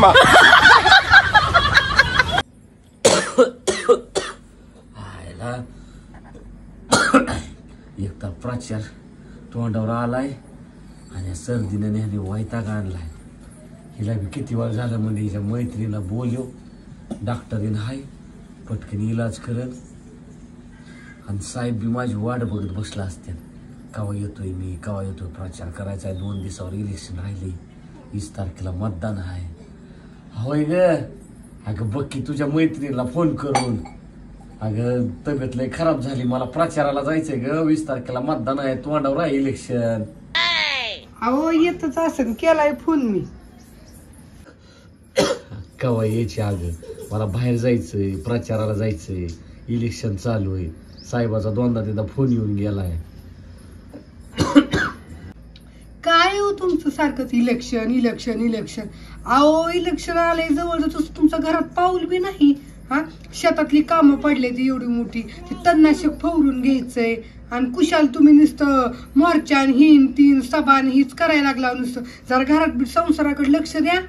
थांबा. एक तर प्राचार तोंडावर आलाय आणि सर्दीने नेहमी वैताग आणलाय. हिला बी किती वेळ झालं म्हणजे हिच्या मैत्रिणीला बोलव, डॉक्टरीन हाय पटकन इलाज करल. आणि साहेब बी माझी वाट बघत बसला असते, केव्हा येतोय मी, केव्हा येतोय. प्रचार करायचा आहे, 2 दिवसावर इलेक्शन राहिले, 20 तारखेला मतदान आहे. होय ग, अगं बघ की तुझ्या मैत्रिणीला फोन करून. अगं तब्येत लय खराब झाली, मला प्रचाराला जायचंय ग, 20 तारखेला मतदान आहे, तोंडावर आहे इलेक्शन. अहो येतच असं केलाय फोन मी. केव्हा यायची अगं, मला बाहेर जायचंय, प्रचाराला जायचंय, इलेक्शन चालू आहे. साहेबाचा 2दा 3दा फोन येऊन गेलाय. काय हो तुमचं सारखंच इलेक्शन इलेक्शन इलेक्शन. अहो इलेक्शन आलंय जवळ, तुमचं घरात पाऊल बी नाही. हा, शेतातली कामं पडले ती एवढी मोठी, ती तणनाशक फवरून घ्यायचंय आणि कुशाल तुम्ही नुसतं मोर्चा आणि हिन तीन सभा आणि हीच करायला लागला. नुसतं जरा घरात संसाराकडे लक्ष द्या.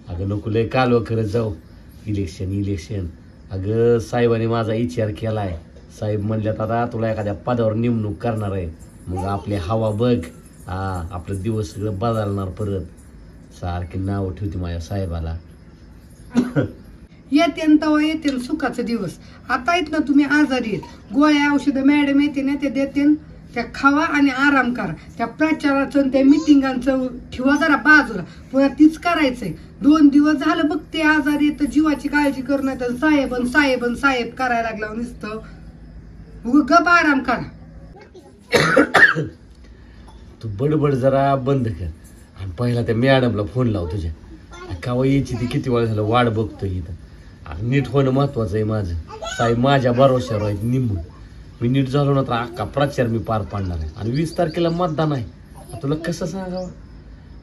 अगं नको लय कालवा करत जाऊ, इलेक्शन इलेक्शन. अगं साहेबांनी माझा विचार केलाय. साहेब म्हणल्यात आता तुला एखाद्या पदावर नेमणूक करणार आहे, मग आपली हवा बघ. आपलं दिवस सगळं बदलणार परत. सारखी नाव ठेवते माझ्या साहेबाला. येते तवा येते सुखाचा दिवस. आता येत ना तुम्ही आजारी आहेत, गोळ्या औषधं मॅडम येते ना ते देते, त्या खावा आणि आराम करा. त्या प्रचाराचं त्या मिटिंगांचं ठेवा जरा बाजूला, पुन्हा तीच करायचंय. 2 दिवस झालं बघ ते आजारी येतं, जीवाची काळजी करू नये तर साहेबन साहेबन साहेब करायला लागला नुसतं. गप आराम करा. तू बडबड जरा बंद कर आणि पहिला त्या मॅडमला फोन लाव तुझ्या. केव्हा यायची ती किती वेळ झालं वाट बघतोय इथं. नीट होणं महत्वाचं आहे माझं. साहेब माझ्या भरोश्यावर आहेत निंबून. मी नीट झालो ना तर अख्खा प्रचार मी पार पाडणार आहे. आणि 20 तारखेला मतदान आहे, तुला कसं सांगावं.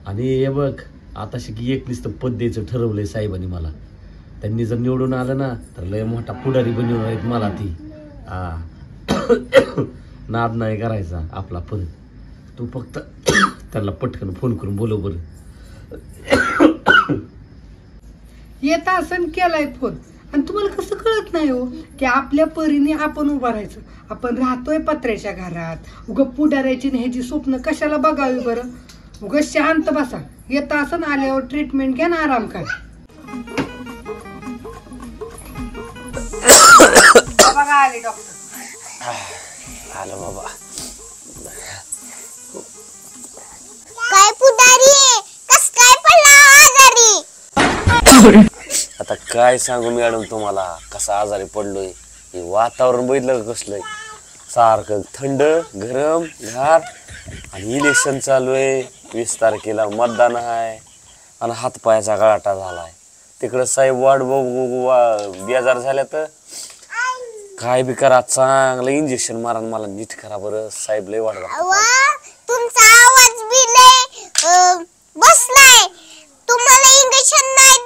आणि हे बघ आता शिकी 21 पद द्यायचं ठरवलंय साहेबांनी मला. त्यांनी जर निवडून आलं ना तर लय मोठा पुढारी बनवणार आहेत मला ती. नाद नाही करायचा आपला परत. तू फक्त त्यांना पटकन फोन करून बोलव बरं. येत असं केलाय फोन आणि तुम्हाला कसं कळत नाही हो की आपल्या परीने आपण उभं राहायचं. आपण राहतोय पत्र्याच्या घरात, उग पुढाऱ्याची ह्याची स्वप्न कशाला बघावी बरं. उग शांत बसा. येत असं आल्यावर ट्रीटमेंट घ्या ना, आराम करा. बघा आले डॉक्टर. आलो बाबा. काय पुढारी कस काय पडला आजारी. आता काय सांगू मॅडम तुम्हाला कसा आजारी पडलोय. हे वातावरण बघितलं कसलंय, सारखं थंड गरम गार. आणि इलेक्शन चालू आहे, 20 तारखेला मतदान आहे आणि हातपायाचा गळाटा झालाय. तिकडं साहेब वाट बघू बेजार झाल्या तर काय बी करा, चांगलं इंजेक्शन मारा मला नीट करा बरं. साहेब लय वाट बघा. तुमचा आवाज बी लय बसलाय. तुम्हाला इंजेक्शन नाही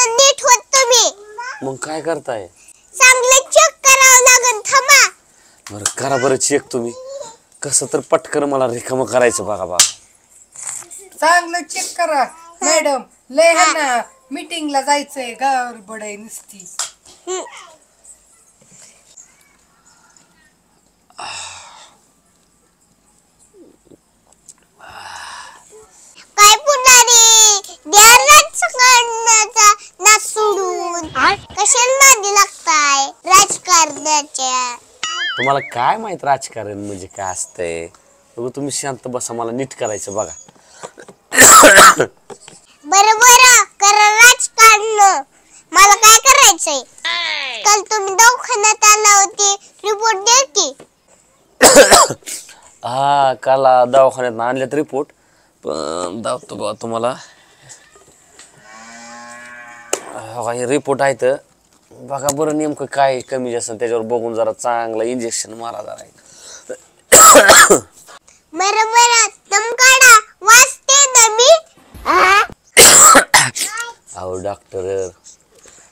नीट होत तुम्ही. मग काय करताय. चांगलं चेक करावं लागेल, थांबा. बरं करा बरं चेक तुम्ही. कसं तर पटकन मला रिकामं करायचं बघा बा. चांगलं चेक करा मॅडम. लय है ना मीटिंगला जायचंय, गडबड आहे नुसती. काय पुढारी द्यालाच सगळ्यांचा नाच सोडून कशाला नादी लागताय राजकारणाच्या. तुम्हाला काय माहित राजकारण म्हणजे काय असतंय. तुम्ही शांत बसा, मला नीट करायचं बघा. बरं करा राजकारण. मला काय करायचंय. काल तुम्ही दवाखान्यात आला होते, रिपोर्ट द्या की. हा काल दवाखान्यात आणल्यात रिपोर्ट, पण दाखवतो बघा तुम्हाला. हे रिपोर्ट आहेत बघा बरं, नेमकं काय कमी जास्त त्याच्यावर बघून जरा चांगलं इंजेक्शन मारा जरा. बरं दम काढा, वाचते ना मी. अहो डॉक्टर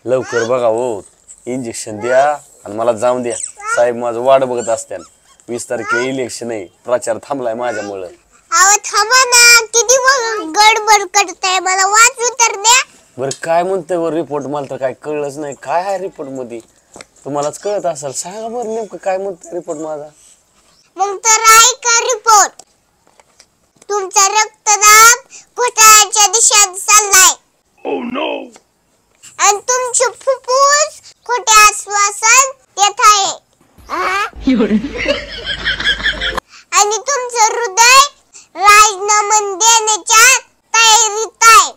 लवकर बघा हो, इंजेक्शन द्या आणि मला जाऊन द्या. साहेब माझं वाट बघत असत्यान. 20 तारखेला इलेक्शन आहे, प्रचार थांबलाय माझ्यामुळं. अहो थांबा ना, किती गडबड करताय, मला वाचू तर द्या. बरं काय म्हणतोय वर रिपोर्ट? मला तर काय कळलंच नाही. काय आहे रिपोर्ट मध्ये? तुम्हालाच कळत असेल, सांगा बरं नेमकं काय म्हणतोय रिपोर्ट माझा. मग तर ऐका रिपोर्ट. तुमचा रक्तदाब घोटाळ्याच्या दिशेत चाललाय. आणि तुमचे फुफ्फुस खोटे आश्वासन देत आहे. आणि तुमचं हृदय राजीनामा देण्याच्या तयारीत आहे.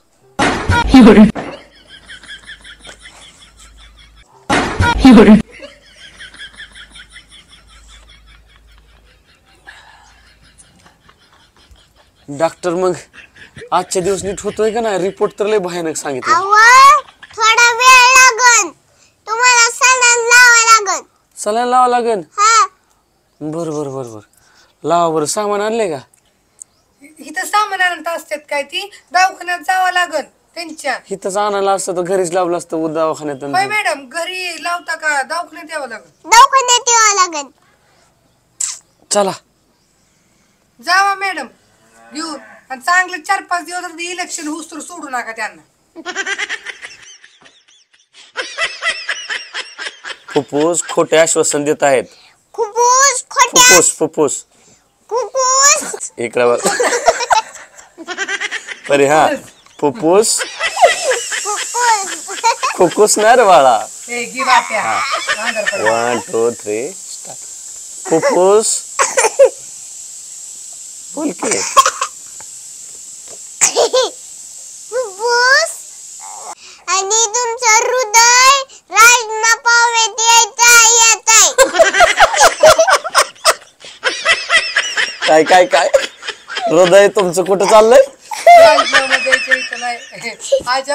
डॉक्टर मग आजच्या दिवस नीट होतोय का नाही? रिपोर्ट तर लय भयानक सांगितलं. अहो थोडा वेळ लागन, तुम्हाला सलाईन लावा लागन. सलाईन लावा लागेल? हा बर बर बर बर, लावा बरं. सामान आणले का? इथं सामान आणत असतात काय, ती दवाखान्यात जावं लागल त्यांच्या. इथंच आणायला असतं तर घरीच लावलं असतं दवाखान्यात. होय मॅडम, घरी लावता का दवाखान्यात यावं लागल? दवाखान्यात यावं लागन. चला जावा मॅडम घेऊन, आणि चांगलं 4-5 दिवस इलेक्शन होऊस तर सोडू नका त्यांना. फुफ्फुस खोटे आश्वासन देत आहेत. फुफ्फुस खोट्या फुफ्फुस फुफ्फुस फुफ्फुस इकडे बरे. हा फुफ्फुस फुफ्फुस फुफ्फुस नाही रे बाळा. ए गी बाप्या, अंधार पडला. 1 2 3 स्टार्ट. फुफ्फुस बोल की. फुफ्फुस आणि तुमचं हृदय राजीनामा पावत येत आहे. काय काय काय हृदय तुमचं कुठं चाललंय? राजनामा द्यायचं इथं नाही. आज